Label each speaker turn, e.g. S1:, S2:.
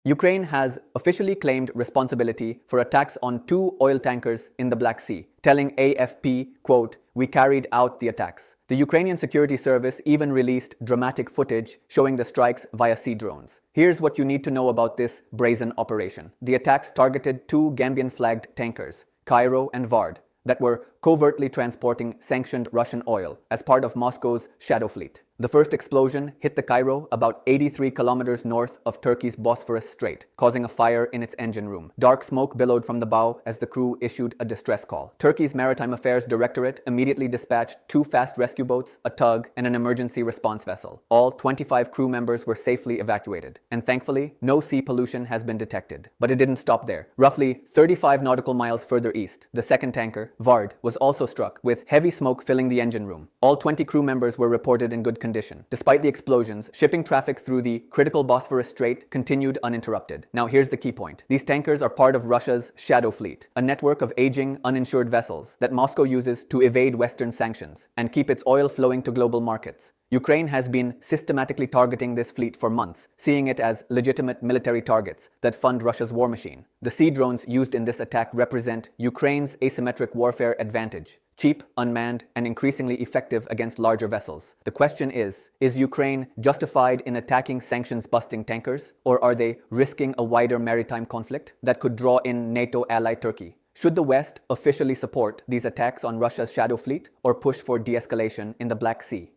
S1: Ukraine has officially claimed responsibility for attacks on 2 oil tankers in the Black Sea, telling AFP, quote, "We carried out the attacks." The Ukrainian Security Service even released dramatic footage showing the strikes via sea drones. Here's what you need to know about this brazen operation. The attacks targeted 2 Gambian-flagged tankers, Cairo and Vard, that were covertly transporting sanctioned Russian oil as part of Moscow's shadow fleet. The first explosion hit the Cairo about 83 kilometers north of Turkey's Bosphorus Strait, causing a fire in its engine room. Dark smoke billowed from the bow as the crew issued a distress call. Turkey's Maritime Affairs Directorate immediately dispatched 2 fast rescue boats, a tug, and an emergency response vessel. All 25 crew members were safely evacuated, and thankfully, no sea pollution has been detected. But it didn't stop there. Roughly 35 nautical miles further east, the second tanker, Vard, was also struck, with heavy smoke filling the engine room. All 20 crew members were reported in good condition. Despite the explosions, shipping traffic through the critical Bosphorus Strait continued uninterrupted. Now here's the key point. These tankers are part of Russia's shadow fleet, a network of aging, uninsured vessels that Moscow uses to evade Western sanctions and keep its oil flowing to global markets. Ukraine has been systematically targeting this fleet for months, seeing it as legitimate military targets that fund Russia's war machine. The sea drones used in this attack represent Ukraine's asymmetric warfare advantage. Cheap, unmanned, and increasingly effective against larger vessels. The question is Ukraine justified in attacking sanctions-busting tankers, or are they risking a wider maritime conflict that could draw in NATO ally Turkey? Should the West officially support these attacks on Russia's shadow fleet, or push for de-escalation in the Black Sea?